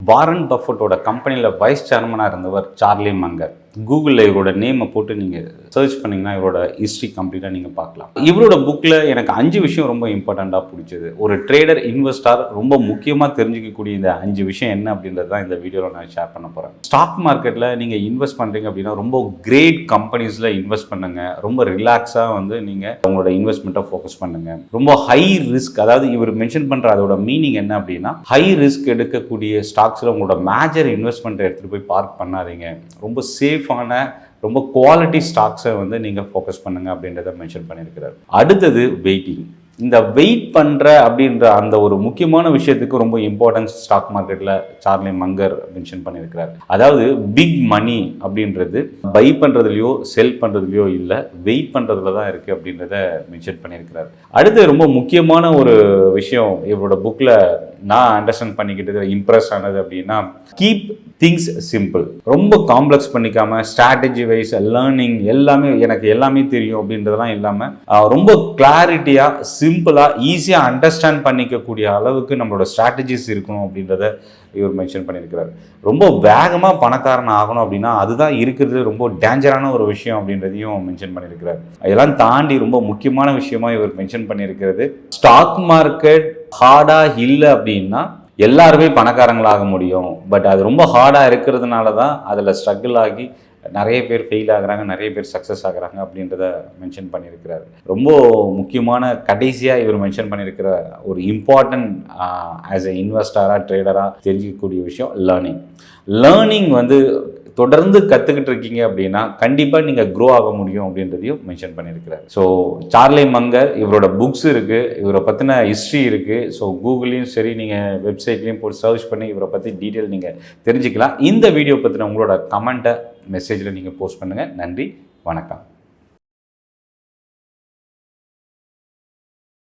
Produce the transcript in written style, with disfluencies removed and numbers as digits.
Warren பஃபட்டோட கம்பெனியில் wise சேர்மனாக இருந்தவர் Charlie Munger. கூகுளில் இவரோட நேமை போட்டு நீங்கள் சர்ச் பண்ணிங்கன்னா இவரோட ஹிஸ்ட்ரி கம்ப்ளீட்டாக நீங்கள் பார்க்கலாம். இவரோட புக்கில் எனக்கு 5 விஷயம் ரொம்ப இம்பார்ட்டண்ட்டாக பிடிச்சது. ஒரு ட்ரேடர் இன்வெஸ்டார் ரொம்ப முக்கியமாக தெரிஞ்சிக்கக்கூடிய இந்த 5 விஷயம் என்ன அப்படின்றது தான் இந்த வீடியோவில் நான் ஷேர் பண்ண போகிறேன். ஸ்டாக் மார்க்கெட்டில் நீங்கள் இன்வெஸ்ட் பண்ணுறீங்க அப்படின்னா ரொம்ப கிரேட் கம்பெனிஸில் இன்வெஸ்ட் பண்ணுங்கள். ரொம்ப ரிலாக்ஸாக நீங்கள் உங்களோட இன்வெஸ்ட்மெண்ட்டை ஃபோக்கஸ் பண்ணுங்கள். ரொம்ப ஹை ரிஸ்க், அதாவது இவர் மென்ஷன் பண்ணுற அதோட மீனிங் என்ன அப்படின்னா, ஹை ரிஸ்க் எடுக்கக்கூடிய ஸ்டாக்ஸில் உங்களோட மேஜர் இன்வெஸ்ட்மெண்ட்டை எடுத்துகிட்டு போய் பார்க் பண்ணாதீங்க. ரொம்ப சேஃபான ரொம்ப குவாலிட்டி ஸ்டாக்ஸை நீங்கள் ஃபோக்கஸ் பண்ணுங்க அப்படின்றத மென்ஷன் பண்ணியிருக்கிறார். அடுத்தது வெயிட்டிங். இந்த வெயிட் பண்ணுற அப்படின்ற அந்த ஒரு முக்கியமான விஷயத்துக்கு ரொம்ப இம்பார்ட்டன்ஸ் ஸ்டாக் மார்க்கெட்டில் சார்லி மங்கர் மென்ஷன் பண்ணியிருக்கிறார். அதாவது பிக் மணி அப்படின்றது பை பண்ணுறதுலையோ செல் பண்ணுறதுலையோ இல்லை, வெயிட் பண்ணுறதுல தான் இருக்குது அப்படின்றத மென்ஷன் பண்ணியிருக்கிறார். அடுத்து ரொம்ப முக்கியமான ஒரு விஷயம் இவரோட புக்கில் நான் அண்டர்ஸ்டாண்ட் பண்ணிக்கிட்டது, இம்ப்ரெஸ் ஆனது அப்படின்னா, கீப் திங்ஸ் சிம்பிள். ரொம்ப காம்ப்ளெக்ஸ் பண்ணிக்காம ஸ்ட்ராட்டஜி வைஸ் லேர்னிங் எனக்கு எல்லாமே தெரியும் அப்படின்றதெல்லாம் இல்லாமல் ரொம்ப கிளாரிட்டியாக சிம்பிளாக ஈஸியாக அண்டர்ஸ்டாண்ட் பண்ணிக்கக்கூடிய அளவுக்கு நம்மளோட ஸ்ட்ராட்டஜிஸ் இருக்கணும் அப்படின்றத இவர் மென்ஷன் பண்ணியிருக்கிறார். ரொம்ப வேகமாக பணக்காரன் ஆகணும் அப்படின்னா அதுதான் இருக்கிறது ரொம்ப டேஞ்சரான ஒரு விஷயம் அப்படின்றதையும் மென்ஷன் பண்ணியிருக்கிறார். இதெல்லாம் தாண்டி ரொம்ப முக்கியமான விஷயமா இவர் மென்ஷன் பண்ணியிருக்கிறது, ஸ்டாக் மார்க்கெட் ஹார்டாக இல்லை அப்படின்னா எல்லாருமே பணக்காரங்களாக முடியும். பட் அது ரொம்ப ஹார்டாக இருக்கிறதுனால தான் அதில் ஸ்ட்ரகிள் ஆகி நிறைய பேர் ஃபெயில் ஆகுறாங்க, நிறைய பேர் சக்ஸஸ் ஆகுறாங்க அப்படின்றத மென்ஷன் பண்ணியிருக்கிறார். ரொம்ப முக்கியமான கடைசியாக இவர் மென்ஷன் பண்ணியிருக்கிற ஒரு இம்பார்ட்டன்ட் ஆஸ் எ இன்வெஸ்டராக ட்ரேடராக தெரிஞ்சிக்கக்கூடிய விஷயம் லேர்னிங் தொடர்ந்து கற்றுக்கிட்டு இருக்கீங்க அப்படின்னா கண்டிப்பாக நீங்கள் க்ரோ ஆக முடியும் அப்படின்றதையும் மென்ஷன் பண்ணியிருக்கிறார். ஸோ சார்லி மங்கர் இவரோட புக்ஸ் இருக்குது, இவரை பற்றின ஹிஸ்ட்ரி இருக்குது. ஸோ கூகுள்லேயும் சரி நீங்கள் வெப்சைட்லேயும் போட்டு சர்ச் பண்ணி இவரை பற்றி டீட்டெயில் நீங்கள் தெரிஞ்சுக்கலாம். இந்த வீடியோ பற்றின உங்களோட கமெண்ட்டை மெசேஜில் நீங்கள் போஸ்ட் பண்ணுங்கள். நன்றி, வணக்கம்.